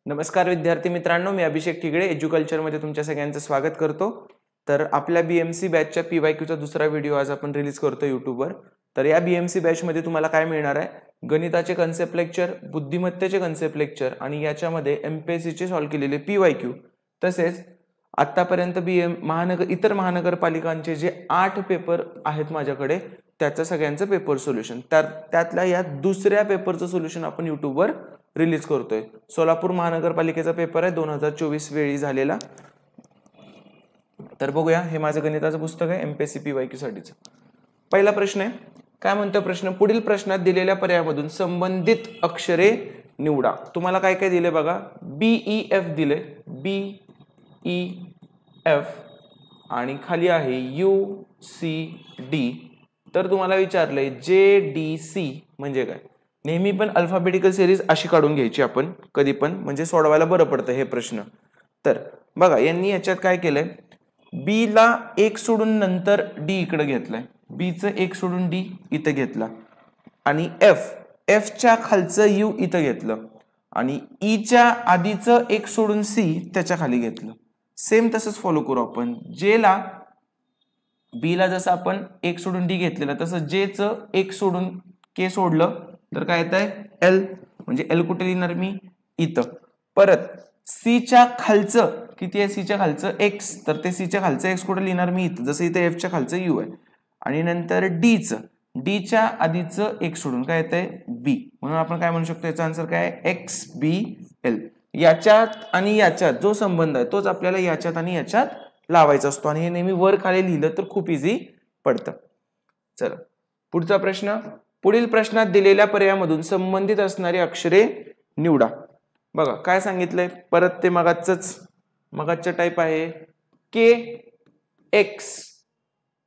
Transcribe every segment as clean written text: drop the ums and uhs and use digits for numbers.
नमस्कार विद्यार्थी मित्रांनो, मी अभिषेक ठिगळे एज्युकल्चर मध्ये तुमच्या सगळ्यांचं स्वागत करतो। तर आपल्या बीएमसी बॅचच्या पीवायक्यूचा दुसरा व्हिडिओ आज आपण रिलीज करतो यूट्यूबवर। तर या बीएमसी बॅच मध्ये तुम्हाला काय मिळणार आहे, गणिताचे कन्सेप्ट लेक्चर, बुद्धिमत्तेचे कन्सेप्ट लेक्चर आणि याच्यामध्ये एमपीएससी चे सॉल्व केलेले पीवायक्यू, तसेच आतापर्यंत इतर महानगरपालिकांचे जे 8 पेपर आहेत माझ्याकडे त्याचं सगळ्यांचं पेपर सोल्युशन, त्यातल्या या दुसऱ्या पेपरचं सोल्युशन आपण यूट्यूबवर रिलीज करतोय। सोलापूर महानगरपालिकेचा पेपर आहे 2024 वेळी झालेला। तर बघूया, हे माझं गणिताचं पुस्तक आहे एमपीएससी पीवायक्यू साठीचं। पहिला प्रश्न आहे, काय म्हणतो प्रश्न, पुढील प्रश्नात दिलेल्या पर्यायामधून संबंधित अक्षरे निवडा। तुम्हाला काय काय दिले बघा, BEF दिले, BEF आणि खाली आहे UCD। तर तुम्हाला विचारलंय JDC म्हणजे काय। नेहमी पण अल्फाबेटिकल सिरीज अशी काढून घ्यायची आपण कधी पण, म्हणजे सोडवायला बरं पडतं हे प्रश्न। तर बघा, यांनी याच्यात काय केलंय, बी ला 1 सोडून नंतर डी इकडे घेतलाय, बी चं 1 सोडून डी इथं घेतला, आणि एफ च्या खालचं यू इथं घेतलं, आणि ई च्या आधीचं 1 सोडून सी त्याच्या खाली घेतलं। सेम तसंच फॉलो करू आपण। जे ला बी ला जसं आपण 1 सोडून डी घेतलेलं, तसं जे चं 1 सोडून के सोडलं तर काय येत आहे एल, म्हणजे एल कुठे लिहिणार मी इथं। परत सी च्या खालचं किती आहे, सी च्या खालचं एक्स, तर ते सी च्या खालचं एक्स कुठे लिहिणार मी इथं, जसं इथे एफ च्या खालचं यू आहे। आणि नंतर डी च्या आधीचं 1 सोडून काय येत आहे बी, म्हणून आपण काय म्हणू शकतो, याचा आन्सर काय आहे XBL। याच्यात आणि याच्यात जो संबंध आहे तोच आपल्याला याच्यात आणि याच्यात लावायचा असतो, आणि हे नेहमी वर खाली लिहिलं तर खूप इझी पडतं। चला पुढचा प्रश्न, पुढील प्रश्नात दिलेल्या पर्यायामधून संबंधित असणारी अक्षरे निवडा। बघा काय सांगितलंय, परत ते मगाच्या टाइप आहे। KX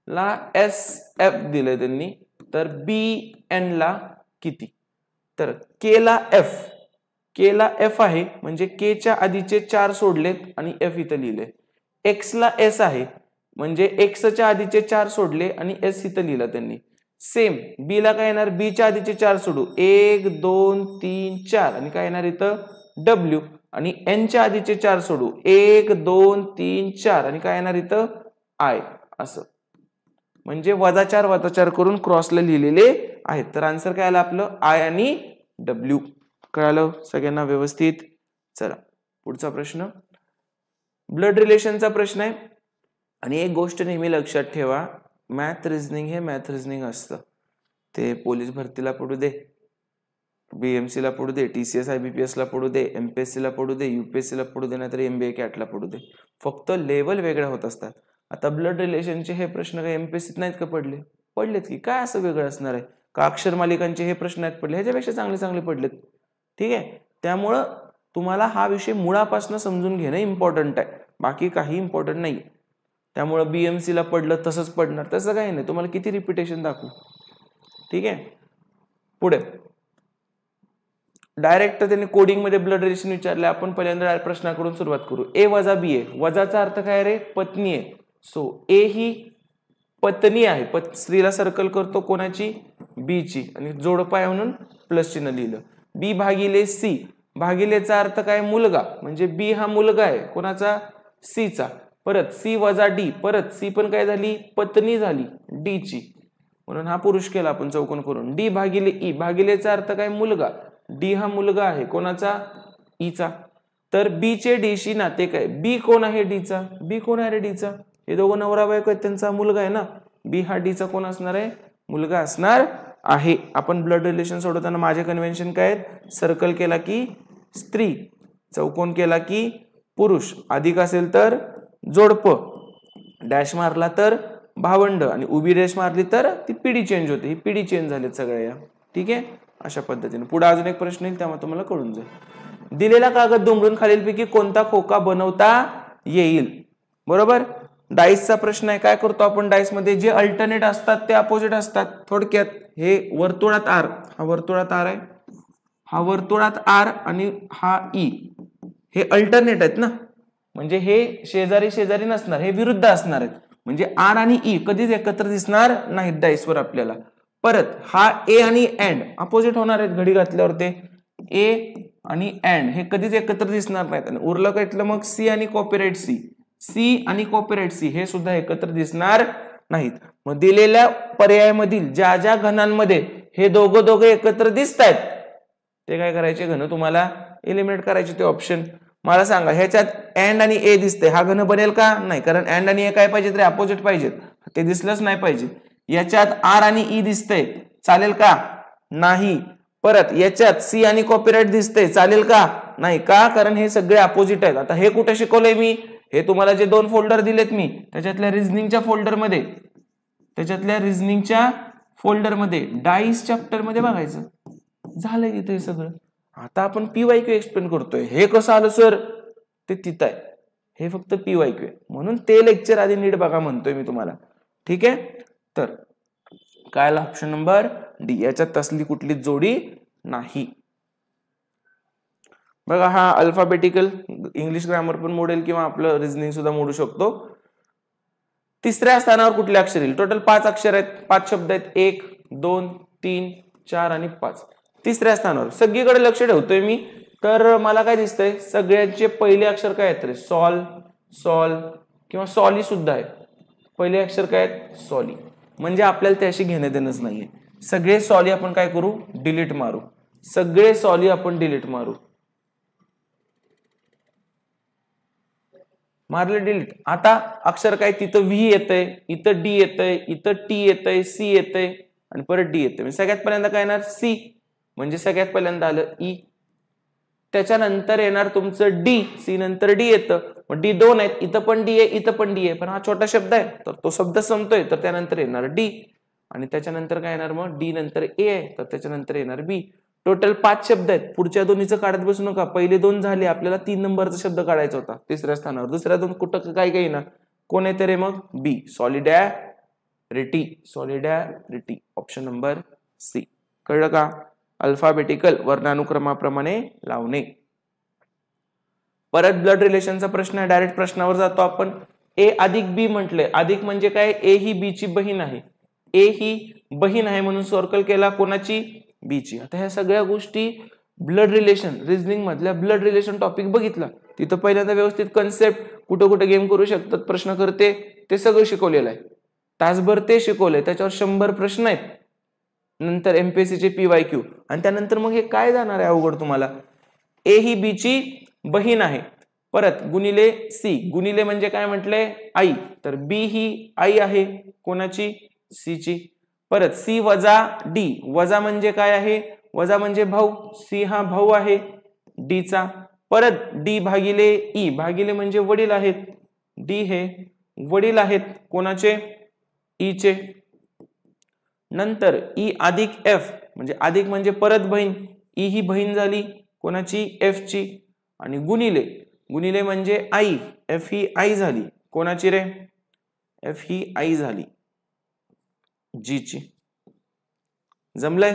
ला SF दिले त्यांनी, तर BN ला किती, तर K ला F आहे, म्हणजे K च्या आधीचे 4 सोडलेत आणि F इथं लिहिले। X ला S आहे, म्हणजे X च्या आधीचे 4 सोडले आणि S इथं लिहिलं त्यांनी। सेम बी ला काय येणार, बी च्या आधीचे 4 सोडू, 1 2 3 4, आणि काय येणार इथं W, आणि N च्या आधीचे 4 सोडू, 1 2 3 4, आणि काय येणार इथं I, असं म्हणजे -4 करून क्रॉसला लिहिलेले आहेत। तर आन्सर काय आलं आपलं I आणि W। कळालं सगळ्यांना व्यवस्थित। चला पुढचा प्रश्न, ब्लड रिलेशनचा प्रश्न आहे। आणि एक गोष्ट नेहमी लक्षात ठेवा, मॅथ रिझनिंग हे मॅथ रिझनिंग असतं। ते पोलीस भरतीला पडू दे, बीएमसी ला पडू दे, TCS IBPS ला पडू दे, MPSC ला पडू दे, UPSC ला पडू दे, नाहीतर MBA CAT ला पडू दे, फक्त लेवल वेगळ्या होत असतात। आता ब्लड रिलेशनचे हे प्रश्न काही MPSC नाहीत का पडलेत की काय असं वेगळं असणार आहे का, अक्षर मालिकांचे हे प्रश्न आहेत पडले, ह्याच्यापेक्षा चांगले पडलेत, ठीक आहे। त्यामुळं तुम्हाला हा विषय मुळापासून समजून घेणं इम्पॉर्टंट आहे, बाकी काही इम्पॉर्टंट नाही। त्यामुळे बीएमसी ला पडलं तसंच पडणार तसं काही नाही, तुम्हाला किती रिपिटेशन दाखवू, ठीक आहे। पुढे डायरेक्ट त्यांनी कोडिंग मध्ये ब्लड रिलेशन विचारले, आपण पहिल्यांदा प्रश्नाकडून सुरुवात करू। A वजा B आहे, वजाचा अर्थ काय रे, पत्नी आहे। सो A ही पत्नी आहे, स्त्रीला सर्कल करतो कोणाची, B ची, आणि जोडपा आहे म्हणून प्लस चिन्ह लिहिलं। B भागिले C, भागिलेचा अर्थ काय, मुलगा, म्हणजे B हा मुलगा आहे कोणाचा, C चा। परत C वजा D, परत C पण काय झाली, पत्नी झाली D ची, म्हणून हा पुरुष केला आपण चौकोन करून। D भागिले E, भागिलेचा अर्थ काय, मुलगा, D हा मुलगा आहे कोणाचा, E चा। तर B चे D शी नाते काय, B कोण आहे D चा, B कोण आहे रे D चा, हे दोघं नवरा बायको आहेत, त्यांचा मुलगा आहे ना, B हा D चा कोण असणार आहे, मुलगा असणार आहे। आपण ब्लड रिलेशन सोडवताना माझे कन्व्हेन्शन काय आहेत, सर्कल केला की स्त्री, चौकोन केला की पुरुष, अधिक असेल तर जोडप, डॅश मारला तर भावंड, आणि उभी रेष मारली तर ती पिढी चेंज होते, ही पिढी चेंज झालीत सगळ्या, ठीक आहे। अशा पद्धतीने पुढे अजून एक प्रश्न येईल, त्यामुळे तुम्हाला कळून जाईल। दिलेला कागद दुमडून खालीलपैकी कोणता खोका बनवता येईल, बरोबर। डाईसचा प्रश्न आहे, काय करतो आपण डाईस मध्ये, जे अल्टरनेट असतात ते अपोजिट असतात। थोडक्यात हे वर्तुळात आर, हा वर्तुळात आर आहे, हा वर्तुळात आर, आणि हा ई, हे अल्टरनेट आहेत ना, म्हणजे हे शेजारी नसणार, हे विरुद्ध असणार आहेत, म्हणजे आर आणि ई कधीच एकत्र दिसणार नाहीत डाईसवर आपल्याला। परत हा ए आणि एंड अपोजिट होणार आहेत, घडी घातल्यावर ते ए आणि अँड हे कधीच एकत्र दिसणार नाहीत आणि उरलं काय मग सी आणि कॉपीराइट सी, सी आणि कॉपीराइट सी हे सुद्धा एकत्र दिसणार नाहीत. मग दिलेल्या पर्यायामधील ज्या ज्या घनांमध्ये हे दोघं एकत्र दिसत आहेत ते काय करायचे घन तुम्हाला एलिमिनेट करायचे ते ऑप्शन. मला सांगा ह्याच्यात अँड आणि ए दिसते, हा घन बनेल का? नाही, कारण अँड आणि ए काय पाहिजे तरी अपोजिट पाहिजेत, ते दिसलंच नाही पाहिजे. याच्यात आर आणि ई दिसतंय, चालेल का? नाही. परत याच्यात सी आणि कॉपीराइट दिसतंय, चालेल का? नाही. का? कारण हे सगळे अपोजिट आहेत. आता हे कुठे शिकवलंय मी? हे तुम्हाला जे 2 फोल्डर दिलेत मी त्याच्यातल्या रिझनिंगच्या फोल्डरमध्ये डाईस चॅप्टर मध्ये बघायचं. झालंय तिथे सगळं. आता आपण PYQ एक्सप्लेन करतोय. हे कसं आलं सर? ते तिथं आहे, हे फक्त PYQ आहे, म्हणून ते लेक्चर आधी नीट बघा म्हणतोय मी तुम्हाला. ठीक आहे, तर काय आला ऑप्शन नंबर डी. याच्यात तसली कुठली जोडी नाही. बघा हा अल्फाबेटिकल इंग्लिश ग्रामर पण मोडेल किंवा आपलं रिझनिंग सुद्धा मोडू शकतो. तिसऱ्या स्थानावर कुठले अक्षर येईल? टोटल 5 अक्षर आहेत, 5 शब्द आहेत, 1 2 3 4 आणि 5. तिसऱ्या स्थानावर सगळीकडे लक्ष ठेवतोय मी, तर मला काय दिसतंय सगळ्यांचे पहिले अक्षर काय आहेत रे? सॉल किंवा सॉली सुद्धा आहे. पहिले अक्षर काय आहेत? सॉली. म्हणजे आपल्याला त्याशी घेणं देणंच नाहीये. सगळे सॉली आपण काय करू? डिलीट मारू. सगळे सॉली आपण डिलीट मारू. मारले डिलीट. आता अक्षर काय? तिथं व्ही येतंय, इथं डी येतंय, इथं टी येतंय, सी येतंय आणि परत डी येतंय. म्हणजे सगळ्यात पहिल्यांदा काय येणार? सी. म्हणजे सगळ्यात पहिल्यांदा आलं ई. त्याच्यानंतर येणार तुमचं डी. सी नंतर डी येतं. मग डी 2 आहेत, इथं पण डी आहे, इथं पण डी आहे, पण हा छोटा शब्द आहे तर तो शब्द संपतोय, तर त्यानंतर येणार डी. आणि त्याच्यानंतर काय येणार? मग डी नंतर ए आहे तर त्याच्यानंतर येणार बी. टोटल 5 शब्द आहेत. पुढच्या दोन्हीचं काढत बसू नका. पहिले 2 झाले, आपल्याला 3 नंबरचा शब्द काढायचा होता तिसऱ्या स्थानावर. दुसऱ्या 2 कुठं काय काय ना कोण येते रे? मग B. Solidarity. Option number C. कळलं का? अल्फाबेटिकल वर्णानुक्रमाप्रमाणे लावणे. परत ब्लड रिलेशनचा प्रश्न आहे, डायरेक्ट प्रश्नावर जातो आपण. ए अधिक बी म्हटलंय. अधिक म्हणजे काय? ए ही बी ची बहीण आहे. ए ही बहीण आहे म्हणून सर्कल केला. कोणाची? बी ची. आता ह्या सगळ्या गोष्टी ब्लड रिलेशन रिझनिंग मधल्या ब्लड रिलेशन टॉपिक बघितला, तिथं पहिल्यांदा व्यवस्थित कन्सेप्ट कुठं कुठं गेम करू शकतात प्रश्न करते ते सगळं शिकवलेलं आहे. तासभर ते शिकवलंय, त्याच्यावर 100 प्रश्न आहेत. नंतर MPSC चे PYQ आणि त्यानंतर मग हे काय जाणार आहे अवघड तुम्हाला? ए ही बी ची बहीण आहे. परत गुणिले सी. गुणिले म्हणजे काय म्हटलंय? आई. तर बी ही आई आहे. कोणाची? सी ची. परत सी वजा डी. वजा म्हणजे काय आहे? वजा म्हणजे भाऊ. सी हा भाऊ आहे डी चा. परत डी भागिले ई. भागिले म्हणजे वडील आहेत. डी हे वडील आहेत कोणाचे? ई चे. नंतर ई अधिक एफ म्हणजे अधिक म्हणजे परत बहीण. ई ही बहीण झाली कोणाची? एफ ची. आणि गुणिले. गुणिले म्हणजे आई. एफ ही आई झाली कोणाची रे? एफ ही आई झाली जी ची. जमलंय?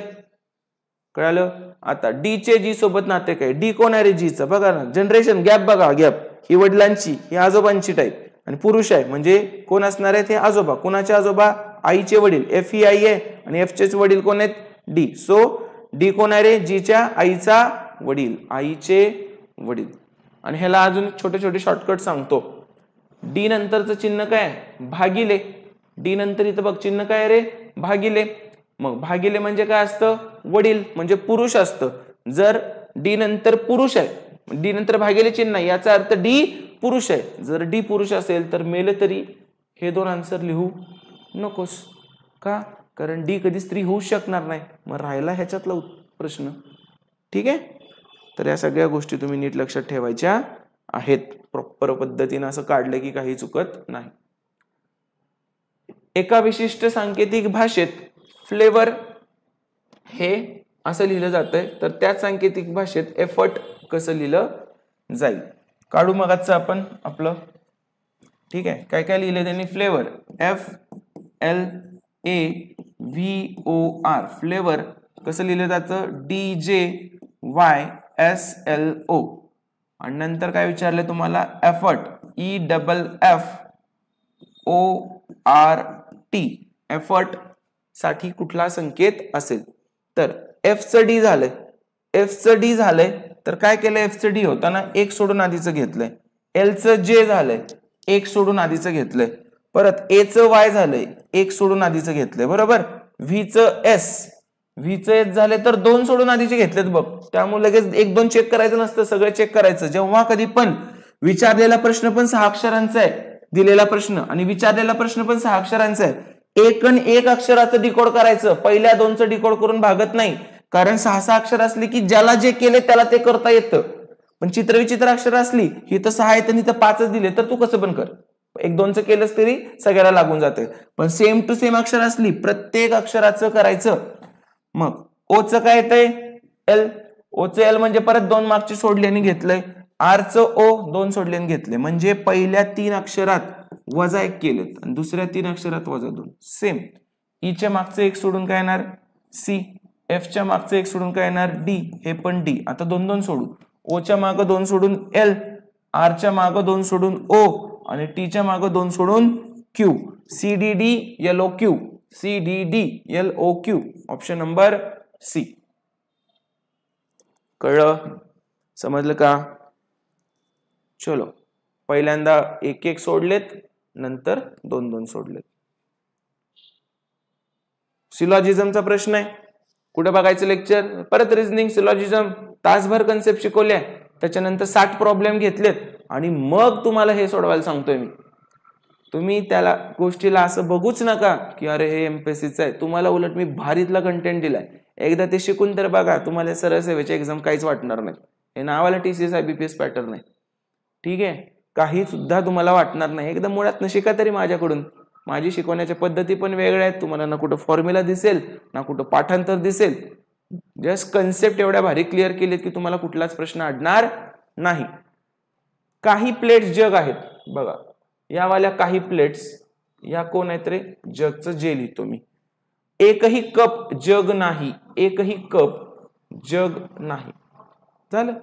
कळालं? आता डी चे जी सोबत नाते काय? डी कोण आहे रे? जी चा. बघा ना, जनरेशन गॅप बघा. गॅप ही वडिलांची, ही आजोबांची टाईप. आणि पुरुष आहे म्हणजे कोण असणार आहेत? हे आजोबा. कोणाचे आजोबा? आईचे वडील. एफ ही आई आहे आणि एफ चेच वडील कोण आहेत? डी. सो डी कोण आहे रे? जीच्या आईचा वडील. आईचे वडील. आणि ह्याला अजून छोटे छोटे शॉर्टकट सांगतो. डी नंतरचं चिन्ह काय? भागिले. डी नंतर इथं बघ चिन्ह काय रे? भागिले. मग भागिले म्हणजे काय असतं? वडील म्हणजे पुरुष असतं. जर डी नंतर पुरुष आहे, डी नंतर भागिले चिन्ह आहे, याचा अर्थ डी पुरुष आहे. जर डी पुरुष असेल तर मेले तरी हे 2 आन्सर लिहू नकोस. का? कारण डी कधी स्त्री होऊ शकणार नाही. मग राहिला ह्याच्यातला प्रश्न. ठीक आहे, तर या सगळ्या गोष्टी तुम्ही नीट लक्षात ठेवायच्या आहेत. प्रॉपर पद्धतीने असं काढलं की काही चुकत नाही. एका विशिष्ट सांकेतिक भाषेत फ्लेवर हे असं लिहिलं जातंय, तर त्याच सांकेतिक भाषेत एफर्ट कसं लिहिलं जाईल? काढू मग आजचं आपण आपलं. ठीक आहे, काय काय लिहिलंय त्यांनी? Flavour FLAVOR. फ्लेवर कसं लिहिलं जातं? DJYSLO. आणि नंतर काय विचारलं तुम्हाला? Effort EFFORT. एफर्ट साठी कुठला संकेत असेल? तर एफ चं डी झालंय. एफ चं डी झालंय तर काय केलं, एफचं डी होताना एक सोडून आधीचं घेतलंय, एलचं जे झालंय एक सोडून आधीचं घेतलंय, परत एचं वाय झालंय एक सोडून आधीचं घेतलंय, बरोबर. व्हीचं एस झाले तर दोन सोडून आधीचे घेतलेत बघ, त्यामुळे लगेच एक दोन चेक करायचं नसतं, सगळं चेक करायचं. जेव्हा कधी पण विचारलेला प्रश्न पण 6 अक्षरांचा आहे, दिलेला प्रश्न आणि विचारलेला प्रश्न पण 6 अक्षरांचा आहे, एक आणि एक अक्षराचं डिकोड करायचं, पहिल्या दोनचं डिकोड करून भागत नाही, कारण 6 अक्षर असली की ज्याला जे केले त्याला ते करता येतं. पण चित्रविचित्र अक्षर असली ही तर 6 आहेत आणि तर 5च दिले तर तू कसं पण कर, एक दोनचं केलंच तरी सगळ्याला लागून जाते. पण सेम टू सेम अक्षर असली प्रत्येक अक्षराचं करायचं. मग ओचं काय येतंय, एल, ओचं एल म्हणजे परत 2 मार्कची सोडली आणि घेतलंय, आरचं ओ 2 सोडले आणि घेतले, म्हणजे पहिल्या 3 अक्षरात -1 केलेत आणि दुसऱ्या 3 अक्षरात -2. सेम ईच्या मागचं एक सोडून काय येणार सी, एफच्या मागचं एक सोडून काय येणार डी, हे पण डी. आता 2-2 सोडू, ओच्या मागं 2 सोडून एल, आरच्या मागं 2 सोडून ओ आणि टीच्या मागं 2 सोडून Q. CDD LOQ, CDD LOQ, option number C. कळलं, समजलं का? चलो, पहिल्यांदा एक एक सोडलेत, नंतर 2-2 सोडलेत. सिलॉजिझमचा प्रश्न आहे, कुठे बघायचं लेक्चर, परत रिझनिंग सिलॉजिझम तासभर कन्सेप्ट शिकवल्या, त्याच्यानंतर 60 प्रॉब्लेम घेतलेत आणि मग तुम्हाला हे सोडवायला सांगतोय मी. तुम्ही त्याला गोष्टीला असं बघूच नका की अरे हे एमपीएससीचं आहे, तुम्हाला उलट मी भारीतला कंटेंट दिलाय, एकदा ते शिकून तर बघा, तुम्हाला सरळ सेवेची एक्झाम काहीच वाटणार नाही. हे नावाला TCS IBPS पॅटर्न आहे, ठीक आहे, काही सुद्धा तुम्हाला वाटणार नाही. एकदम मुळात शिका तरी माझ्याकडून, माझी शिकवण्याच्या पद्धती पण वेगळ्या आहेत, तुम्हाला ना कुठं फॉर्म्युला दिसेल ना कुठं पाठांतर दिसेल, जस्ट कन्सेप्ट एवढ्या भारी क्लिअर केलेत की तुम्हाला कुठलाच प्रश्न अडणार नाही. काही प्लेट्स जग आहेत बघा, यावाल्या काही प्लेट्स या कोण आहेत रे, जगचं जे लिहितो मी. एकही कप जग नाही, एकही कप जग नाही, झालं.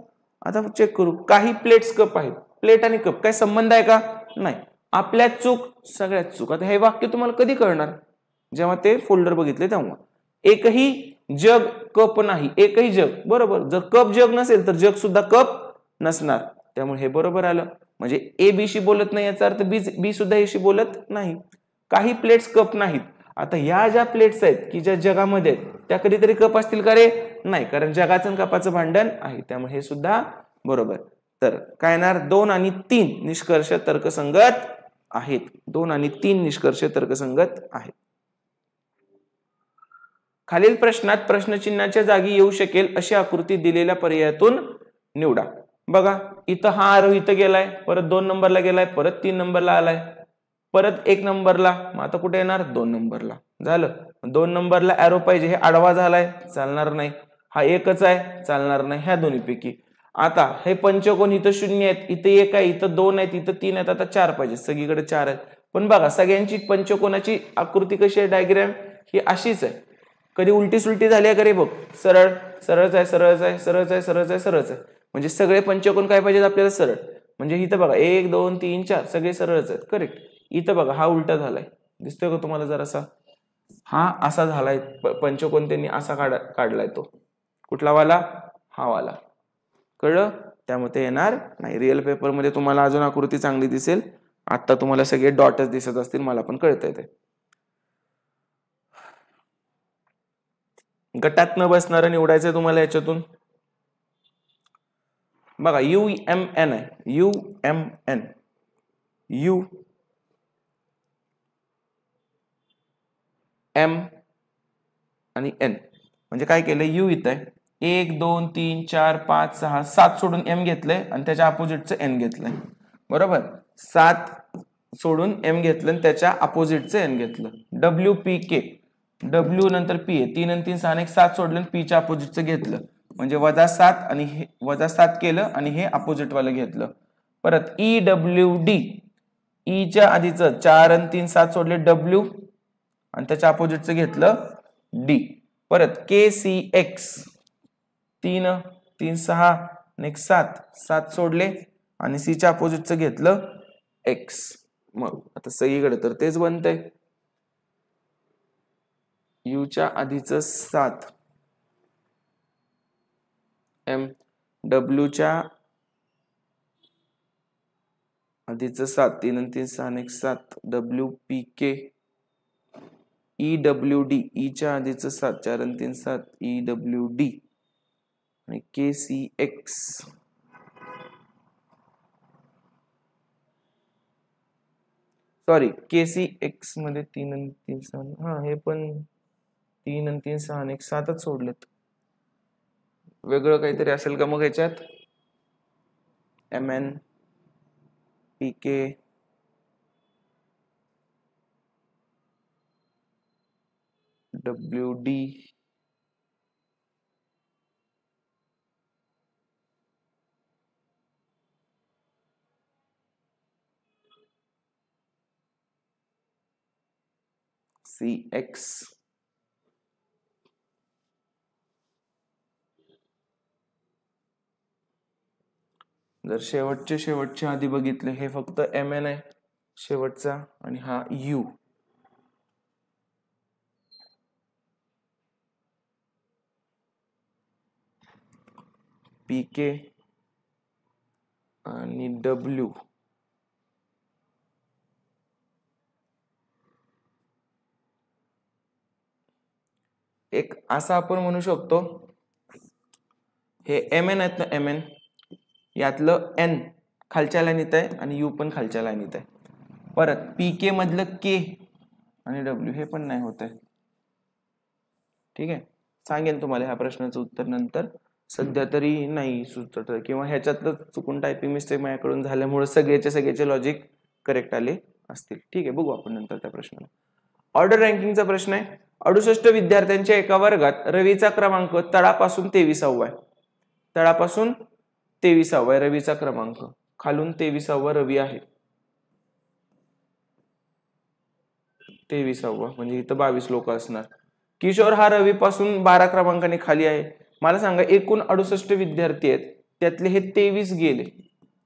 आता चेक करू, काही प्लेट्स कप आहेत, प्लेट आणि कप काय संबंध आहे का, नाही, आपल्या चूक सगळ्यात चूक. आता हे वाक्य तुम्हाला कधी कळणार, जेव्हा ते फोल्डर बघितले तेव्हा. एकही जग कप नाही, एकही जग, बरोबर. जर कप जग नसेल तर जग सुद्धा कप नसणार, त्यामुळे हे बरोबर आलं. म्हणजे ए बीशी बोलत नाही याचा अर्थ बी सुद्धा एशी बोलत नाही. काही प्लेट्स कप नाहीत. आता या ज्या प्लेट्स आहेत की ज्या जगामध्ये त्या कधीतरी कप असतील का रे, नाही, कारण जगाचं आणि कपाचं भांडण आहे, त्यामुळे हे सुद्धा बरोबर. तर काय येणार, 2 आणि 3 निष्कर्ष तर्कसंगत आहेत, 2 आणि 3 निष्कर्ष तर्कसंगत आहेत. खालील प्रश्नात प्रश्नचिन्हाच्या जागी येऊ शकेल अशी आकृती दिलेल्या पर्यायातून निवडा. बघा, इथं हा आरोह इथं गेलाय, परत 2 नंबरला गेलाय, परत 3 नंबरला आलाय, परत 1 नंबरला, मग आता कुठे येणार 2 नंबरला. झालं. 2 नंबरला एरो पाहिजे, हे आडवा झालाय, चालणार नाही. हा एकच आहे, चालणार नाही, ह्या दोन्हीपैकी. आता हे पंचकोन इथं 0 आहेत, इथं 1 आहे, इथं 2 आहेत, इथं 3 आहेत, आता 4 पाहिजे, सगळीकडे 4 आहेत. पण बघा सगळ्यांची पंचकोनाची आकृती कशी आहे, डायग्राम ही अशीच आहे. कधी उलटी सुलटी झाली आहे का रे, बघ, सरळ सरळच आहे, सरळच आहे, सरळच आहे, सरळच आहे, सरळच आहे. म्हणजे सगळे पंचकोन काय पाहिजेत आपल्याला, सरळ. म्हणजे इथं बघा 1 2 3 4 सगळे सरळच आहेत, करेक्ट. इथं बघा हा उलटा झालाय, दिसतोय का तुम्हाला जरासा, हा असा झालाय पंचकोन, त्यांनी असा काढलाय, तो कुठला वाला, हा वाला. कळलं, त्यामुळे ते येणार नाही. रिअल पेपर मध्ये तुम्हाला अजून आकृती चांगली दिसेल, आता तुम्हाला सगळे डॉटच दिसत असतील, मला पण कळतंय ते. गटात न बसणारं निवडायचंय तुम्हाला याच्यातून. बघा UMN आहे, UMN, U M आणि N. म्हणजे काय केलंय, U इथं आहे, 1 2 3 4 5 6 7 सोडून M घेतलंय आणि त्याच्या अपोजिटचं N घेतलंय, बरोबर. 7 सोडून M घेतलं आणि त्याच्या अपोजिटचं N घेतलं. WPK, W नंतर P आहे, 3 आणि 3 6 आणि 7 सोडलं आणि P च्या अपोजिटचं घेतलं, म्हणजे -7 आणि हे -7 केलं आणि हे अपोजिट वाला घेतलं. परत EWD, E च्या आधीचं 4 आणि 3 7 सोडले, W आणि त्याच्या अपोजिटचं घेतलं D. परत KCX, 3 3 6 आणि 7 7 सोडले आणि C च्या अपोजिटचं घेतलं X. मग आता सगळीकडे तर तेच बनतंय, U च्या आधीचं 7 M, डब्ल्यूच्या आधीचं 7, 3 आणि 3 6 आणि 1 7, WPK EWD, ईच्या आधीचं 7, 4 आणि 3 7, EWD आणि KCX सॉरी KCX मध्ये 3 आणि 3 6, हा हे पण 3 आणि 3 6 आणि 1 7च सोडलेत. वेगळं काहीतरी असेल का मग याच्यात? MN PK WD CX जर शेवटचे आधी बघितले हे फक्त MN आहे शेवटचा आणि हा U. PK आणि W एक असा आपण म्हणू शकतो हे MN आहेत ना MN यातलं N खालच्या लाईनीत आहे आणि U पण खालच्या लाईनीत आहे. परत PK मधलं K आणि W हे पण नाही होत आहे. ठीक आहे, सांगेन तुम्हाला ह्या प्रश्नाचं उत्तर नंतर, सध्या तरी नाही सुचत किंवा ह्याच्यातलं चुकून टायपिंग मिस्टेक माझ्याकडून झाल्यामुळे सगळ्याचे लॉजिक करेक्ट आले असतील. ठीक आहे, बघू आपण नंतर त्या प्रश्नाला. ऑर्डर रँकिंगचा प्रश्न आहे. 68 विद्यार्थ्यांच्या एका वर्गात रवीचा क्रमांक तळापासून 23वा आहे. तळापासून 23वा आहे रवीचा क्रमांक, खालून 23वा रवी आहे. 23वा म्हणजे इथं 22 लोक असणार. किशोर हा रवी पासून 12 क्रमांकाने खाली आहे. मला सांगा एकूण 68 विद्यार्थी आहेत, त्यातले हे 23 गेले.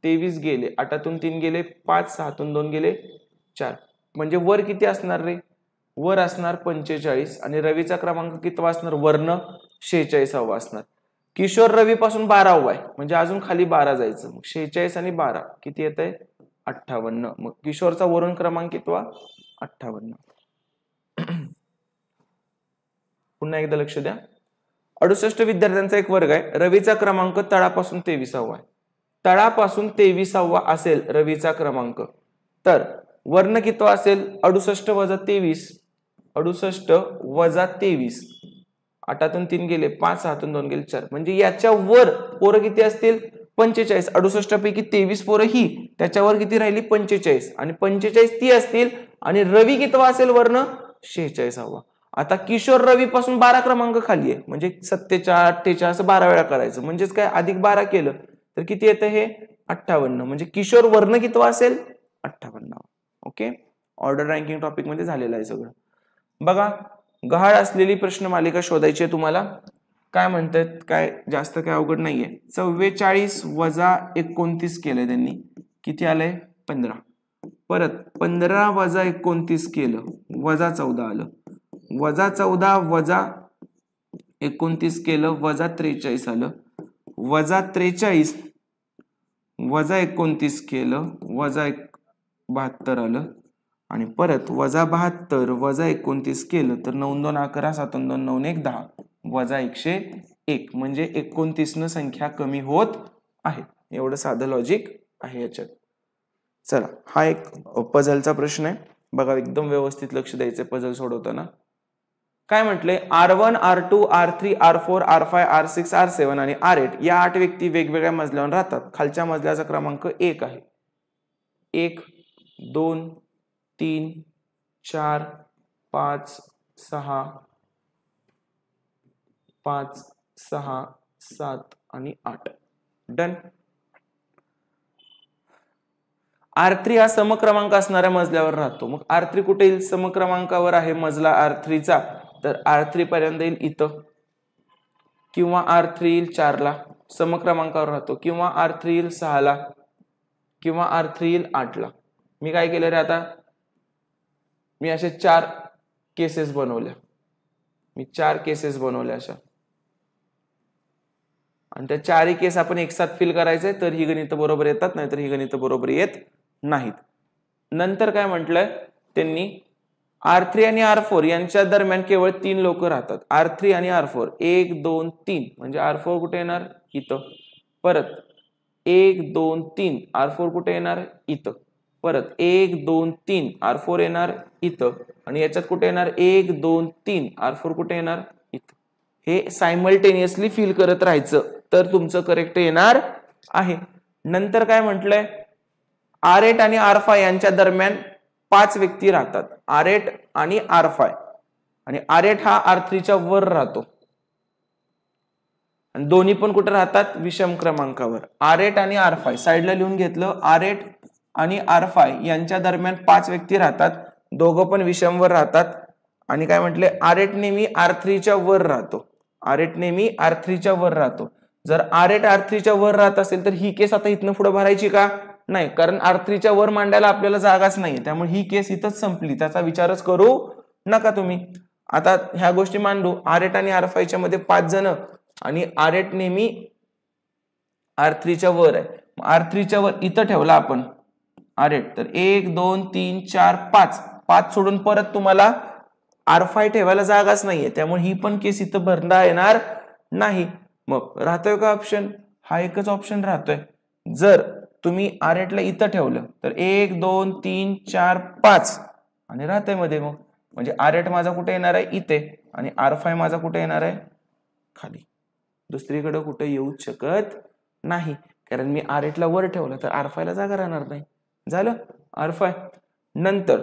23 गेले, 8तून 3 गेले 5, 6तून 2 गेले 4, म्हणजे वर किती असणार रे? वर असणार 45 आणि रवीचा क्रमांक कितवा असणार? वर्ण 46वा असणार. किशोर रवी पासून 12वा आहे म्हणजे अजून खाली 12 जायचं. मग 46 आणि 12 किती येत आहे? 58. मग किशोरचा वरून क्रमांक कितवा? 58. पुन्हा एकदा लक्ष द्या. 68 विद्यार्थ्यांचा एक वर्ग आहे. रवीचा क्रमांक तळापासून 23वा आहे. तळापासून 23वा असेल रवीचा क्रमांक, तर वर्ण कितवा असेल? 68 वजा 23. 68 वजा 23. 8तून 3 गेले 5, 6तून 2 गेले 4, म्हणजे याच्या वर पोरं किती असतील? 45. 68 पैकी 23 पोरं ही, त्याच्यावर किती राहिली? 45 आणि 45 ती असतील. आणि रवी कितवा असेल वर्ण? 46वा. आता किशोर रवी पासून 12 क्रमांक खाली आहे म्हणजे 47, 48 असं 12 वेळा करायचं, म्हणजेच काय अधिक 12 केलं तर किती येतं? हे 58. म्हणजे किशोर वर्ण कितवा असेल? 58. ओके, ऑर्डर रँकिंग टॉपिक मध्ये झालेलं आहे सगळं. बघा, गहाळ असलेली प्रश्न मालिका शोधायची आहे तुम्हाला. काय म्हणतात? काय जास्त काय अवघड नाहीये. 44 वजा 29 केलंय त्यांनी, किती आलंय? 15. परत 15 वजा 29 केलं, वजा 14 आलं. वजा 14 वजा 29 केलं, वजा 43 आलं. वजा 43 वजा 29 केलं, वजा 72 आलं. आणि परत वजा 72 वजा 29 केलं तर 9 2 11, 7 2 9 1 10, वजा 101. म्हणजे 29 न संख्या कमी होत आहे. एवढं साधं लॉजिक आहे याच्यात. चला, हा एक पझलचा प्रश्न आहे बघा, एकदम व्यवस्थित लक्ष द्यायचं पझल सोडवताना. काय म्हटलंय? R1 R2 R3 R4 R5 R6 R7 आणि R8 या 8 व्यक्ती वेगवेगळ्या मजल्यावर राहतात. खालच्या मजल्याचा क्रमांक 1 आहे. 1 2 3 4 5 6 5 6 7 आणि 8. डन. R3 हा समक्रमांक असणाऱ्या मजल्यावर राहतो. मग R3 कुठे येईल? समक्रमांकावर आहे मजला R3 चा, तर R3 पर्यंत येईल इथं, किंवा R3 येईल 4 ला, समक्रमांकावर राहतो, किंवा R3 येईल 6 ला, किंवा R3 येईल 8 ला. मी काय केलं रे आता? मी असे 4 केसेस बनवल्या. अशा आणि त्या चारही केस आपण एक साथ फिल करायचंय, तर ही गणित बरोबर येतात, नाहीतर ही गणित बरोबर येत नाहीत. नंतर काय म्हटलंय त्यांनी, R3 आणि R4 यांच्या दरम्यान केवळ 3 लोक राहतात. R3 आणि R4 1 2 3 म्हणजे R4 कुठे येणार इथं. परत 1 2 3 R4 कुठे येणार इथं. परत 1 2 3 R4 येणार इथं. आणि याच्यात कुठे येणार 1 2 3 R4 कुठे येणार इथं. हे सायमल्टेनियसली फिल करत राहायचं तर तुमचं करेक्ट येणार आहे. नंतर काय म्हटलंय, R8 आणि R5 यांच्या दरम्यान 5 व्यक्ती राहतात. R8 आणि R5 आणि R8 हा R3 च्या वर राहतो आणि दोन्ही पण कुठे राहतात विषम क्रमांकावर. R8 आणि R5 साइडला लिहून घेतलं. R8 आणि R5 यांच्या दरम्यान 5 व्यक्ती राहतात, दोघं पण विषमवर राहतात. आणि काय म्हटले, R8 नेहमी R3 च्या वर राहतो. R8 नेहमी R3 च्या वर राहतो. जर R8 R3 च्या वर राहत असेल तर ही केस आता इथनं पुढे भरायची का नाही, कारण R3 च्या वर मांडायला आपल्याला जागाच नाही, त्यामुळे ही केस इथंच संपली, त्याचा विचारच करू नका तुम्ही. आता ह्या गोष्टी मांडू. R8 आणि R5 च्या मध्ये 5 जण आणि R8 नेहमी R3 च्या वर आहे. R3 च्या वर इथं ठेवला आपण R8, तर 1 2 3 4 5 सोडून परत तुम्हाला R5 ठेवायला जागाच नाहीये, त्यामुळे ही पण केस इथं भरता येणार नाही. मग राहतोय का ऑप्शन, हा एकच ऑप्शन राहतोय. जर तुम्ही R8 ला इथं ठेवलं तर 1 2 3 4 5 आणि राहतंय मध्ये. मग म्हणजे R8 माझा कुठे येणार आहे इथे आणि R5 माझा कुठे येणार आहे खाली, दुसरीकडे कुठे येऊच शकत नाही, कारण मी R8 ला वर ठेवलं तर R5 ला जागा राहणार नाही. झालं R5. नंतर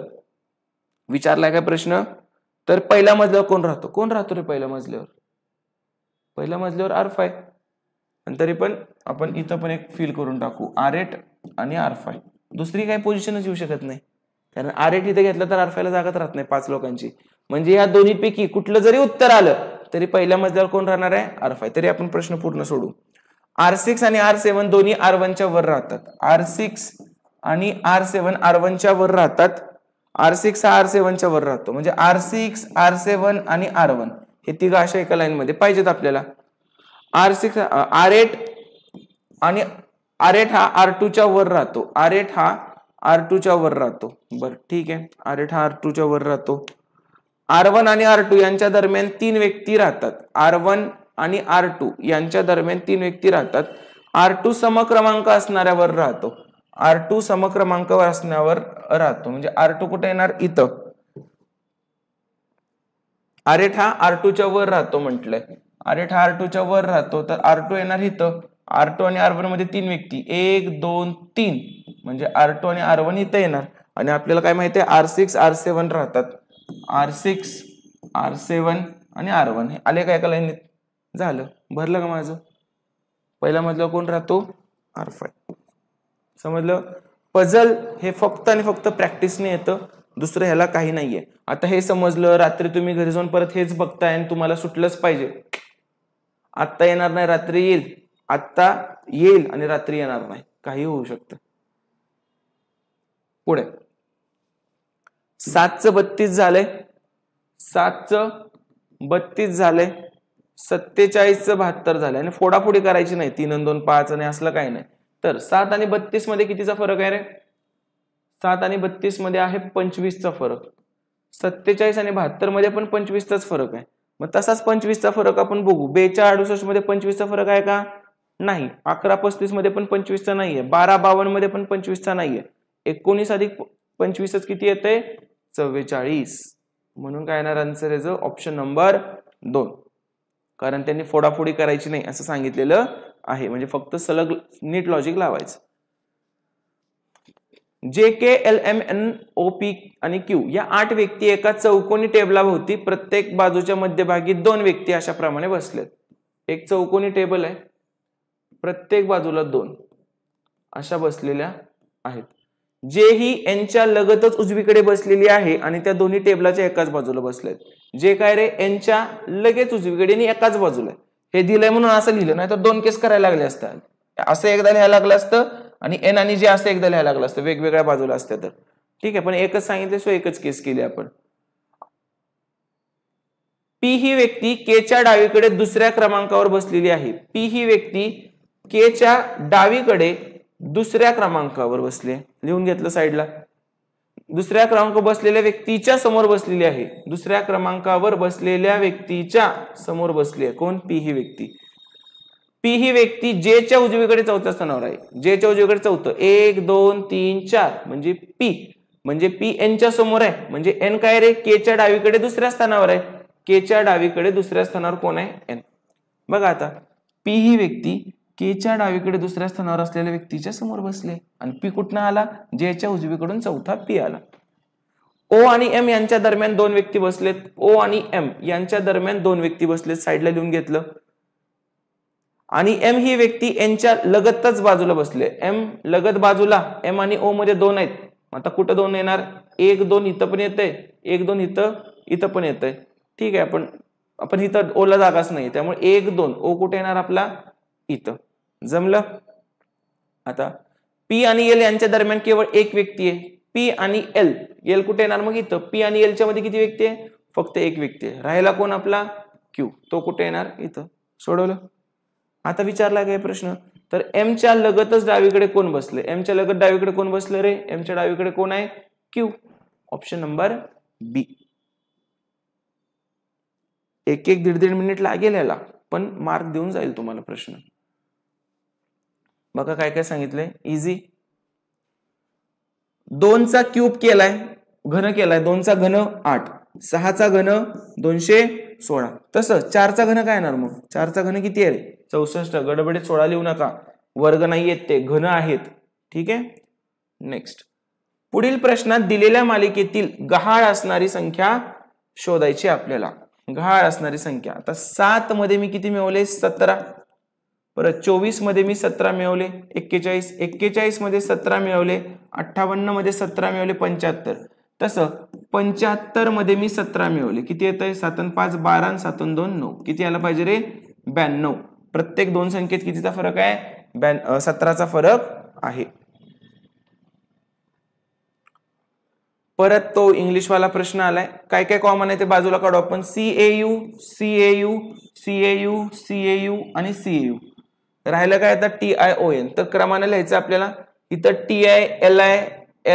विचारलाय काय प्रश्न, तर पहिल्या मजल्यावर कोण राहतो रे पहिल्या मजल्यावर? पहिल्या मजल्यावर R5. आणि तरी पण आपण इथं पण एक फिल करून टाकू R8 आणि R5. दुसरी काही पोझिशनच येऊ शकत नाही, कारण R8 इथे घेतलं तर R5 ला जागाच राहत नाही 5 लोकांची. म्हणजे या दोन्ही पैकी कुठलं जरी उत्तर आलं तरी पहिल्या मजल्यावर कोण राहणार आहे R5. तरी आपण प्रश्न पूर्ण सोडू. R6 आणि R7 दोन्ही R1 च्या वर राहतात. R6 आणि R7 R1 च्या वर राहतात. R6 हा R7 च्या वर राहतो. म्हणजे R6 R7 आणि R1 हे तिघ अशा एका लाईन मध्ये पाहिजेत आपल्याला. R8 आणि R8 हा R2 च्या वर राहतो. R8 हा R2 च्या वर राहतो. बरं ठीक आहे, R8 हा R2 च्या वर राहतो. R1 आणि R2 यांच्या दरम्यान 3 व्यक्ती राहतात. R1 आणि R2 यांच्या दरम्यान 3 व्यक्ती राहतात. R2 समक्रमांक असणाऱ्यावर राहतो. R2 समक्रमांकावर असण्यावर राहतो. म्हणजे R2 कुठे येणार इथं. R8 हा R2 च्या वर राहतो म्हटलंय. R8 हा R2 च्या वर राहतो, तर R2 येणार इथं. R2 आणि R1 मध्ये 3 व्यक्ती 1 2 3 म्हणजे R2 आणि R1 इथं येणार. आणि आपल्याला काय माहिती आहे R6 R7 राहतात. R6 R7 आणि R1 हे आले का एका लाईनीत. झालं, भरलं का माझं. पहिला मधलं कोण राहतो R5. समजलं. पझल हे फक्त आणि फक्त प्रॅक्टिसने येतं, दुसरं ह्याला काही नाहीये. आता हे समजलं, रात्री तुम्ही घरी जाऊन परत हेच बघताय आणि तुम्हाला सुटलंच पाहिजे. आत्ता येणार नाही, रात्री येईल. आत्ता येईल आणि रात्री येणार नाही, काही होऊ शकतं. पुढे 7चं 32 झालंय, 7चं 32 झालंय, 47चं 72 झालंय. आणि फोडाफोडी करायची नाही, 3 आणि 2 5 आणि असलं काही नाही. तर 7 आणि 32 मध्ये कितीचा फरक आहे रे? 7 आणि 32 मध्ये आहे 25चा फरक. 47 आणि 72 मध्ये पण 25चाच फरक आहे. मग तसाच 25चा फरक आपण बघू. 42-68 मध्ये 25चा फरक आहे का? नाही. 11-35 मध्ये पण 25चा नाहीये. 12-52 मध्ये पण 25चा नाहीये. 19 अधिक 25च किती येते? 44. म्हणून काय येणार आन्सर याचं ऑप्शन नंबर 2. कारण त्यांनी फोडाफोडी करायची नाही असं सांगितलेलं आहे. म्हणजे फक्त सलग नीट लॉजिक लावायचं. JKLMNOP आणि Q या 8 व्यक्ती एका चौकोनी टेबलाभोवती प्रत्येक बाजूच्या मध्यभागी 2 व्यक्ती अशा प्रमाणे बसलेत. एक चौकोनी टेबल आहे, प्रत्येक बाजूला 2 अशा बसलेल्या आहेत. जे ही यांच्या लगतच उजवीकडे बसलेली आहे आणि त्या दोन्ही टेबलाच्या एकाच बाजूला बसलेत. जे काय रे यांच्या लगेच उजवीकडे आणि एकाच बाजूला. हे दिलंय म्हणून असं लिहिलं, नाही तर 2 केस करायला लागले असतात. असं एकदा लिहायला लागलं असतं आणि एन आणि जे असं एकदा लिहायला लागलं असतं, वेगवेगळ्या बाजूला असते तर ठीक आहे. पण एकच सांगितले, सो एकच केस केली आपण. पी ही व्यक्ती के च्या डावीकडे दुसऱ्या क्रमांकावर बसलेली आहे. पी ही व्यक्ती के च्या डावीकडे दुसऱ्या क्रमांकावर बसली. लिहून घेतलं साईडला. दुसऱ्या क्रमांकावर बसलेल्या व्यक्तीच्या समोर बसलेली आहे. दुसऱ्या क्रमांकावर बसलेल्या व्यक्तीच्या समोर बसली आहे. कोण? पी ही व्यक्ती. पी ही व्यक्ती जे च्या उजवीकडे चौथ्या स्थानावर आहे. जे च्या उजवीकडे चौथं 1 2 3 4 म्हणजे पी. म्हणजे पी एन च्या समोर आहे. म्हणजे एन काय रे? के च्या डावीकडे दुसऱ्या स्थानावर आहे. के च्या डावीकडे दुसऱ्या स्थानावर कोण आहे? एन. बघा आता पी ही व्यक्ती के च्या डावीकडे दुसऱ्या स्थानावर असलेल्या व्यक्तीच्या समोर बसले आणि पी कुठनं आला? जे च्या उजवीकडून चौथा पी आला. ओ आणि एम यांच्या दरम्यान दोन व्यक्ती बसलेत. ओ आणि एम यांच्या दरम्यान दोन व्यक्ती बसलेत. साईडला लिहून घेतलं. आणि एम ही व्यक्ती एनच्या लगतच बाजूला बसले. एम लगत बाजूला. एम आणि ओ मध्ये दोन आहेत. आता कुठं दोन येणार? 1 2 इथं पण येतंय. 1 2 इथं पण येतंय. ठीक आहे. आपण इथं ओला जागाच नाही त्यामुळे 1 2 ओ कुठे येणार आपला? इथं. जमलं. आता पी आणि एल यांच्या दरम्यान केवळ एक व्यक्ती आहे. पी आणि एल. एल कुठे येणार मग? इथं. पी आणि एल च्या मध्ये किती व्यक्ती आहे? फक्त एक व्यक्ती आहे. राहिला कोण आपला? क्यू. तो कुठे येणार? इथं. सोडवलं. आता विचारला काय प्रश्न? तर एम च्या लगतच डावीकडे कोण बसले? एम च्या लगत डावीकडे कोण बसले रे? एम च्या डावीकडे कोण आहे? क्यू. ऑप्शन नंबर बी. 1-1 1.5 मिनिट लागेल याला पण मार्क देऊन जाईल तुम्हाला प्रश्न. बघा काय काय सांगितलंय. इझी. 2 चा क्यूब केलाय, घन केलाय. 2 चा घन 8, 6 चा घन 216. तसं 4 चा घन काय येणार मग? 4 चा घन किती आहे? 64. गडबडीत 16 लिहू नका. वर्ग नाही आहेत ते, घन आहेत. ठीक आहे. नेक्स्ट. पुढील प्रश्नात दिलेल्या मालिकेतील गहाळ असणारी संख्या शोधायची आपल्याला. गहाळ असणारी संख्या. आता 7 मध्ये मी किती मिळवले? 17. परत 24 मध्ये मी 17 मिळवले. 41 मध्ये 17 मिळवले. 58 मध्ये 17 मिळवले. 75. तसं 75 मध्ये मी 17 मिळवले. किती येत आहे? 7 5 12 7 2 9. किती यायला पाहिजे रे? 92. प्रत्येक दोन संख्येत कितीचा फरक आहे? 17चा फरक आहे. परत तो इंग्लिशवाला प्रश्न आलाय. काय काय कॉमन आहे ते बाजूला काढू आपण. CAU CAU CAU CAU आणि CAU. राहिलं काय आता? TION. तर क्रमाने लिहायचं आपल्याला. इथं TI LI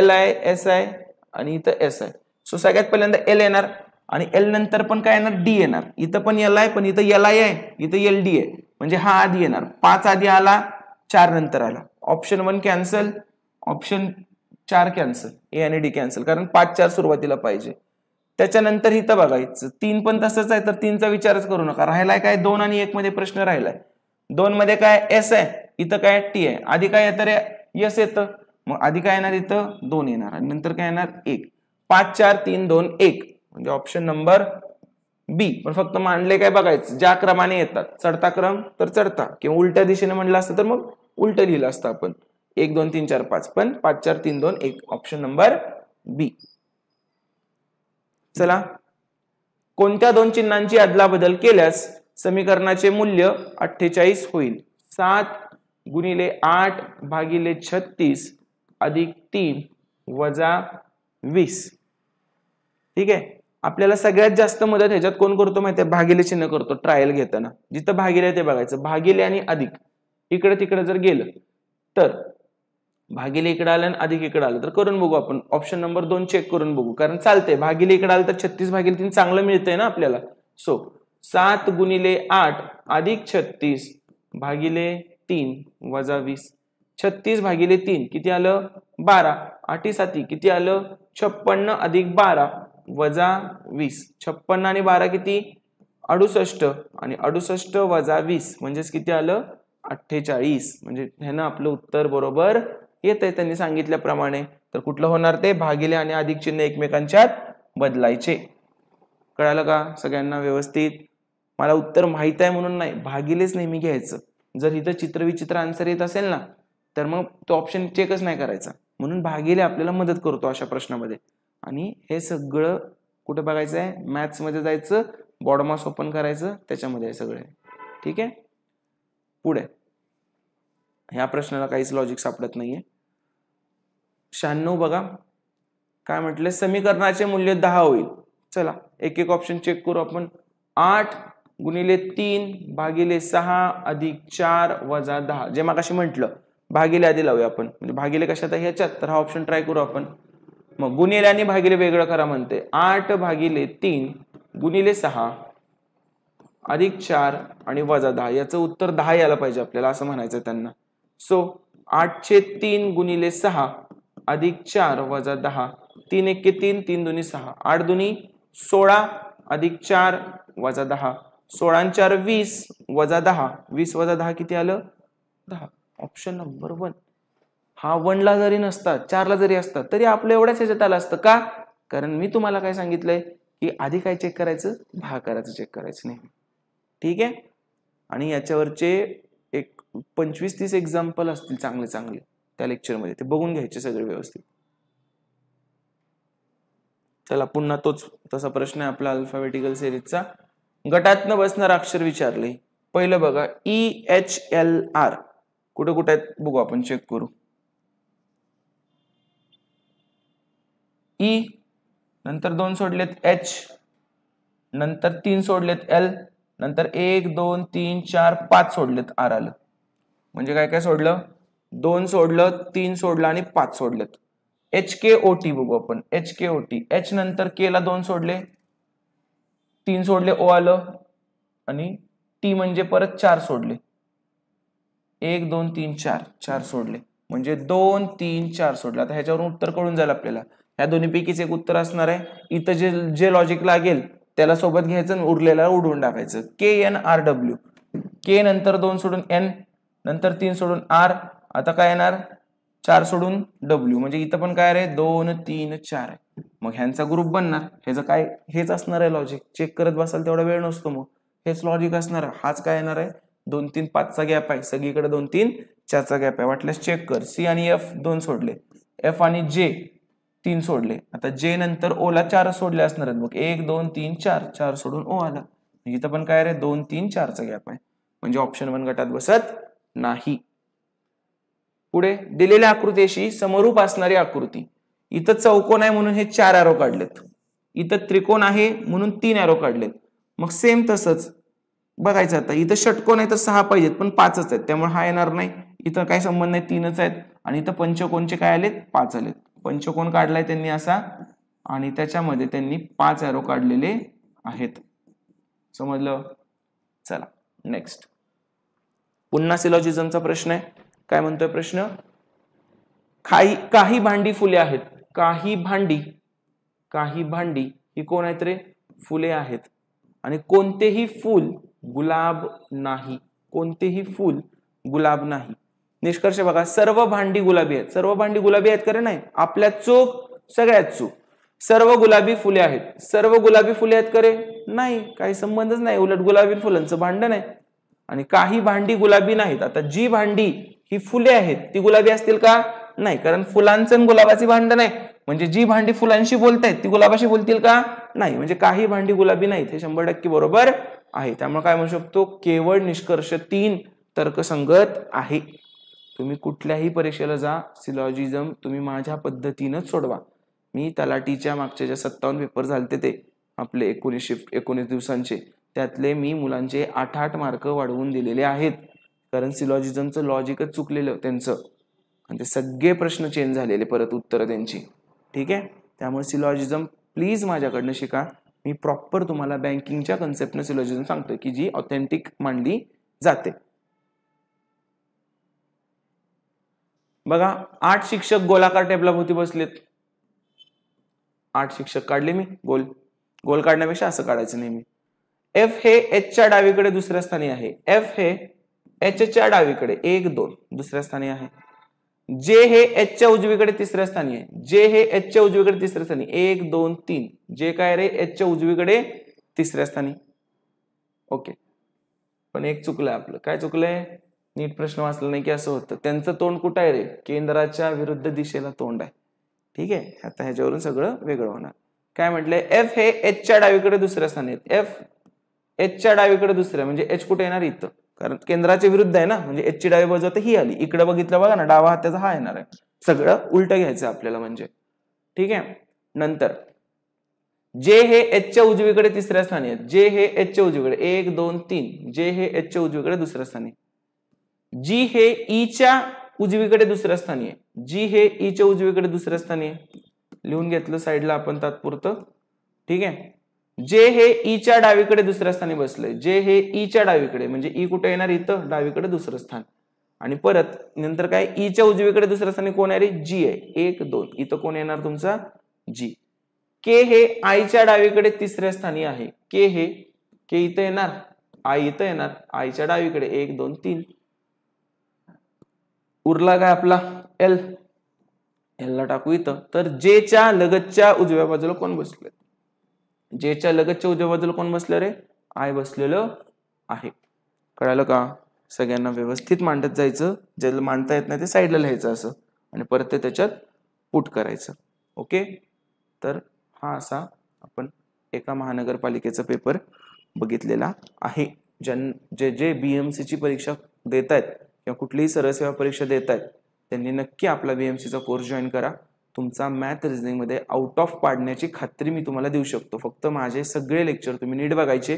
LI SI आणि इथं SI. सो सगळ्यात पहिल्यांदा L येणार आणि L नंतर पण काय येणार? D येणार. इथं पण LI पण इथं LI आहे, इथं LD आहे. म्हणजे हा आधी येणार. 5 आधी आला, 4 नंतर आला. Option 1 cancel, option 4 cancel. A आणि डी कॅन्सल, कारण 5 4 सुरुवातीला पाहिजे. त्याच्यानंतर इथं बघायचं 3 पण तसंच आहे, तर 3चा विचारच करू नका. राहिलाय काय? 2 आणि 1 मध्ये प्रश्न राहिलाय. 2 मध्ये काय? S आहे, इथं काय? T आहे. आधी काय येतं रे? S येतं. मग आधी काय येणार? इथं 2 येणार आणि नंतर काय येणार? 1. 5 4 3 2 1 म्हणजे ऑप्शन नंबर बी. पण फक्त मांडले काय बघायचं, ज्या क्रमाने येतात. चढता क्रम तर चढता, किंवा उलट्या दिशेने म्हणलं असतं तर मग उलट लिहिलं असतं आपण. 1 2 3 4 5, पण 5 4 3 2 1 ऑप्शन नंबर बी. चला, कोणत्या दोन चिन्हांची अदलाबदल केल्यास समीकरणाचे मूल्य 48 होईल? 7 गुणिले 8 भागिले 36 अधिक 3 वजा 20. ठीक आहे. आपल्याला सगळ्यात जास्त मदत ह्याच्यात कोण करतो माहिती आहे? भागिले चिन्ह करतो ट्रायल घेताना. जिथं भागिले ते बघायचं. भागिले आणि अधिक इकडे तिकडे जर गेलं तर भागिले इकडे आलं आणि अधिक इकडे आलं तर करून बघू आपण. ऑप्शन नंबर 2 चेक करून बघू, कारण चालतंय. भागिले इकडे आलं तर 36 भागिले 3 चांगलं मिळतंय ना आपल्याला. सो 7 गुणिले 8 अधिक 36 भागिले 3 वजा 20. 36 भागिले 3 किती आलं? 12. 8 7 किती आलं? 56 अधिक 12 वजा 20. 56 आणि 12 किती? 68 आणि 68 वजा 20 म्हणजेच किती आलं? 48. म्हणजे ह्यानं आपलं उत्तर बरोबर येत आहे त्यांनी सांगितल्याप्रमाणे. तर कुठलं होणार ते? भागिले आणि अधिक चिन्ह एकमेकांच्यात बदलायचे. कळालं का सगळ्यांना व्यवस्थित? मला उत्तर माहित आहे म्हणून नाही, भागिलेच नेहमी घ्यायचं. जर इथं चित्रविचित्र आन्सर येत असेल ना तर मग तो ऑप्शन चेकच नाही करायचा. म्हणून भागिले आपल्याला मदत करतो अशा प्रश्नामध्ये. आणि हे सगळं कुठे बघायचं आहे? मॅथ्स मध्ये जायचं, बॉडमास ओपन करायचं, त्याच्यामध्ये आहे सगळे. ठीक आहे. पुढे ह्या प्रश्नाला काहीच लॉजिक सापडत नाहीये. 96 बघा काय म्हटले? समीकरणाचे मूल्य 10 होईल. चला एक एक ऑप्शन चेक करू आपण. 8 गुणिले 3 भागिले 6 अधिक 4 वजा 10. जे मगाशी म्हटलं भागिले आधी लावूया आपण, म्हणजे भागिले कशात आहे ह्याच्यात, तर हा ऑप्शन ट्राय करू आपण. मग गुणिले आणि भागिले वेगळं करा म्हणते. 8 भागिले 3 गुणिले 6 अधिक 4 आणि वजा 10. याचं उत्तर 10 यायला पाहिजे आपल्याला, असं म्हणायचं त्यांना. सो 8/3 गुणिले 6 अधिक 4 वजा 10. 3 एके 3, 3 दुनी 6, 8 दुनी 16 अधिक 4 वजा 10. 16 आणि 4 20 वजा 10. 20 वजा 10 किती आलं? 10. Option number 1. हा 1 ला जरी नसता, 4 ला जरी असता तरी आपलं एवढ्याच ह्याच्यात आलं असतं. का? कारण मी तुम्हाला काय सांगितलंय की आधी काय चेक करायचं, भागाकाराचं चेक करायचं नाही. ठीक आहे. आणि याच्यावरचे एक 25-30 एक्झाम्पल असतील चांगले चांगले त्या लेक्चरमध्ये, ते बघून घ्यायचे सगळे व्यवस्थित. चला पुन्हा तोच तसा प्रश्न आहे आपला अल्फाबेटिकल सिरीजचा. गटातनं बसणारं अक्षर विचारले. पहिलं बघा EHLR कुठे कुठे आहेत बघू आपण, चेक करू. E नंतर 2 सोडलेत H, नंतर 3 सोडलेत L, नंतर 1 2 3 4 5 सोडलेत R आलं. म्हणजे काय काय सोडलं? 2 सोडलं, 3 सोडलं आणि 5 सोडलेत. HKOT बघू आपण. HKOT H नंतर K ला 2 सोडले, 3 सोडले, O आलं आणि T म्हणजे परत 4 सोडले. 1 2 3 4 4 सोडले, म्हणजे 2 3 4 सोडले. आता ह्याच्यावरून उत्तर कळून जाईल आपल्याला. ह्या दोन्हीपैकीच एक उत्तर असणार आहे. इथं जे जे लॉजिक लागेल त्याला सोबत घ्यायचं आणि उरलेला उडवून टाकायचं. KNRW. K नंतर 2 सोडून N, नंतर 3 सोडून R, आता काय येणार 4 सोडून W. म्हणजे इथं पण काय आहे 2 3 4 आहे. मग ह्यांचा ग्रुप बनणार. ह्याचं काय हेच असणार आहे लॉजिक. चेक करत बसाल तेवढा वेळ नसतो, मग हेच लॉजिक असणार आहे. हाच काय येणार आहे 2 3 5 चा गॅप आहे, सगळीकडे 2 3 4 चा गॅप आहे. वाटल्यास चेक कर. C आणि F 2 सोडले, F आणि J 3 सोडले. आता J नंतर O ला 4 सोडले असणार आहेत. मग 1 2 3 4 4 सोडून O आला. इथं पण काय रे 2 3 4 चा गॅप आहे. म्हणजे ऑप्शन 1 गटात बसत नाही. पुढे दिलेल्या आकृतीशी समरूप असणारी आकृती. इथं चौकोन आहे म्हणून हे 4 एरो काढलेत, इथं त्रिकोण आहे म्हणून 3 एरो काढलेत. मग सेम तसंच बघायचं. आता इथं षटकोन आहे तर 6 पाहिजेत पण 5च आहेत, त्यामुळे हा येणार नाही. इथं काही संबंध नाही, 3च आहेत. आणि इथं पंचकोनचे काय आलेत 5 आलेत. पंचकोन काढलाय त्यांनी असा आणि त्याच्यामध्ये त्यांनी 5 एरो काढलेले आहेत. समजलं? चला नेक्स्ट. पुन्हा सिलॉजिझमचा प्रश्न आहे. काय म्हणतोय प्रश्न? काही भांडी फुले आहेत. काही भांडी ही कोण आहेत रे? फुले आहेत. आणि कोणतेही फूल गुलाब नाही. कोणतेही फूल गुलाब नाही. निष्कर्ष बघा, सर्व भांडी गुलाबी आहेत. सर्व भांडी गुलाबी आहेत का नाही? आपल्या चूक, सगळ्यात चूक. सर्व गुलाबी फुले आहेत. सर्व गुलाबी फुले आहेत का रे? नाही, काही संबंधच नाही. उलट गुलाबी फुलांचं भांडण आहे. आणि काही भांडी गुलाबी नाहीत. आता जी भांडी ही फुले आहेत ती गुलाबी असतील का? नाही, कारण फुलांचं आणि गुलाबाची भांडण आहे. म्हणजे जी भांडी फुलांशी बोलतायत ती गुलाबाशी बोलतील का? नाही. म्हणजे काही भांडी गुलाबी नाहीत हे 100% बरोबर आहे. त्यामुळे काय म्हणू शकतो? केवळ निष्कर्ष 3 तर्कसंगत आहे. तुम्ही कुठल्याही परीक्षेला जा, सिलॉजिझम तुम्ही माझ्या पद्धतीनंच सोडवा. मी तलाठीच्या मागच्या ज्या 57 पेपर झालते ते आपले 19 दिवसांचे, त्यातले मी मुलांचे 8-8 मार्क वाढवून दिलेले आहेत. कारण सिलॉजिझमचं लॉजिकच चुकलेलं त्यांचं आणि ते सगळे प्रश्न चेंज झालेले परत उत्तरं त्यांची. ठीक आहे. त्यामुळे सिलॉजिझम प्लीज माझ्याकडनं शिका. मी प्रॉपर तुम्हाला बँकिंगच्या कन्सेप्टनं सिलॉजिझम सांगतोय की जी ऑथेंटिक मांडली जाते. बघा, 8 शिक्षक गोलाकार टेबलाभोवती बसलेत. 8 शिक्षक काढले मी. गोल काढण्यापेक्षा असं काढायचं नेहमी. F हे H च्या डावीकडे दुसऱ्या स्थानी आहे. F हे H च्या डावीकडे 1 2 दुसऱ्या स्थानी आहे. J हे H च्या उजवीकडे तिसऱ्या स्थानी आहे. J हे H च्या उजवीकडे तिसऱ्या स्थानी 1 2 3. J काय रे? H च्या उजवीकडे तिसऱ्या स्थानी. ओके, पण एक चुकलंय आपलं. काय चुकलंय? नीट प्रश्न वाचला नाही की असं होतं. त्यांचं तोंड कुठं आहे रे? केंद्राच्या विरुद्ध दिशेला तोंड आहे. ठीक आहे. आता ह्याच्यावरून सगळं वेगळं होणार. काय म्हटलंय? F हे H च्या डावीकडे दुसऱ्या स्थानी आहेत. F H च्या डावीकडे दुसऱ्या म्हणजे H कुठे येणार? इथं. कारण केंद्राच्या विरुद्ध आहे ना, म्हणजे H ची डावी बाजू आता ही आली. इकडे बघितलं बघा ना, डावा हाताचा हा येणार आहे. सगळं उलट घ्यायचं आपल्याला म्हणजे. ठीक आहे. नंतर जे हे एचच्या उजवीकडे तिसऱ्या स्थानी आहेत, जे हे एचच्या उजवीकडे 1 2 3, जे हे एचच्या उजवीकडे दुसऱ्या स्थानी, जी हे ईच्या उजवीकडे दुसऱ्या स्थानी आहे, जी हे ईच्या उजवीकडे दुसऱ्या स्थानी आहे, लिहून घेतलं साईडला आपण तात्पुरतं, ठीक आहे. जे हे ईच्या डावीकडे दुसऱ्या स्थानी बसलंय, जे हे ईच्या डावीकडे म्हणजे ई कुठे येणार इथं डावीकडे दुसरं स्थान, आणि परत नंतर काय ईच्या उजवीकडे दुसऱ्या स्थानी कोण आहे रे, जी आहे 1 2, इथं कोण येणार तुमचा जी. के हे आईच्या डावीकडे तिसऱ्या स्थानी आहे, के इथं येणार, आई इथं येणार, आईच्या डावीकडे 1 2 3. उरला काय आपला एल, एलला टाकू इथं. तर जेच्या लगतच्या उजव्या बाजूला कोण बसले, जेच्या लगतच्या उजव्या बाजूला कोण बसलं रे, आय बसलेलं आहे. कळालं का, सगळ्यांना व्यवस्थित मांडत जायचं, ज्याला मांडता येत नाही ते साईडला लिहायचं असं, आणि परत ते त्याच्यात पुट करायचं. ओके, तर हा असा आपण एका महानगरपालिकेचा पेपर बघितलेला आहे. जे BMC ची परीक्षा देत आहेत किंवा कुठलीही सरळ सेवा परीक्षा देत आहेत त्यांनी नक्की आपला BMC चा कोर्स जॉईन करा. तुमचा मॅथ रिझनिंग मध्ये आउट ऑफ पाडण्याची खात्री मी तुम्हाला देऊ शकतो. फक्त माझे सगळे लेक्चर तुम्ही नीट बघायचे,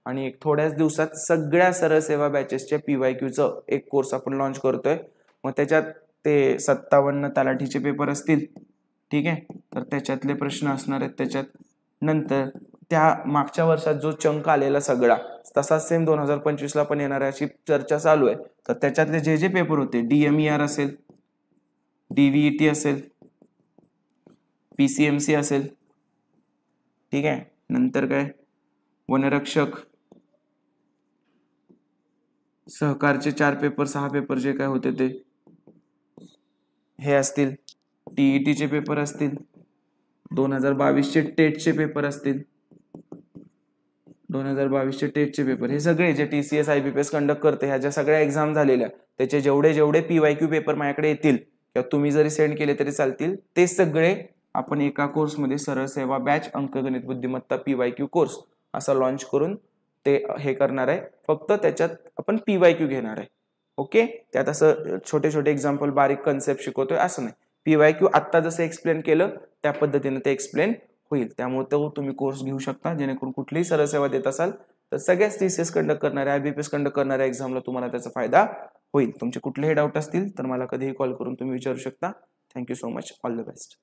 आणि एक थोड्याच दिवसात सगळ्या सरळ सेवा बॅचेसच्या PYQचं एक कोर्स आपण लॉन्च करतोय. मग त्याच्यात ते 57 तलाठीचे पेपर असतील, ठीक आहे, तर त्याच्यातले प्रश्न असणार आहेत त्याच्यात. नंतर त्या मागच्या वर्षात जो चंक आलेला सगळा तसाच सेम 2025 ला पण येणार अशी चर्चा चालू आहे. तर त्याच्यातले जे पेपर होते, DMER असेल, DVET असेल, PCMC असेल, ठीक आहे, नंतर काय वनरक्षक, सहकारचे 4 पेपर 6 पेपर जे काय होते ते हे असतील, TET चे पेपर असतील, 2022 चे टेटचे पेपर असतील, 2022 चे टेटचे पेपर, हे सगळे जे TCS IBPS कंडक्ट करते ह्या ज्या सगळ्या एक्झाम झालेल्या त्याचे जेवढे PYQ पेपर माझ्याकडे येतील किंवा तुम्ही जरी सेंड केले तरी चालतील, ते सगळे आपण एका कोर्समध्ये सरळ सेवा बॅच अंकगणित बुद्धिमत्ता PYQ कोर्स असा लॉन्च करून ते हे करणार आहे. फक्त त्याच्यात आपण PYQ घेणार आहे. ओके, त्यात असं छोटे छोटे एक्झाम्पल बारीक कन्सेप्ट शिकवतोय असं नाही. PYQ आत्ता जसं एक्सप्लेन केलं त्या पद्धतीने ते एक्सप्लेन होईल. त्यामुळे तो तुम्ही कोर्स घेऊ शकता, जेणेकरून कुठलीही सरळ सेवा देत असाल तर सगळ्याच TCS कंडक्ट करणाऱ्या IBPS कंडक्ट करणाऱ्या एक्झामला तुम्हाला त्याचा फायदा होईल. तुमचे कुठलेही डाऊट असतील तर मला कधीही कॉल करून तुम्ही विचारू शकता. Thank you so much, all the best.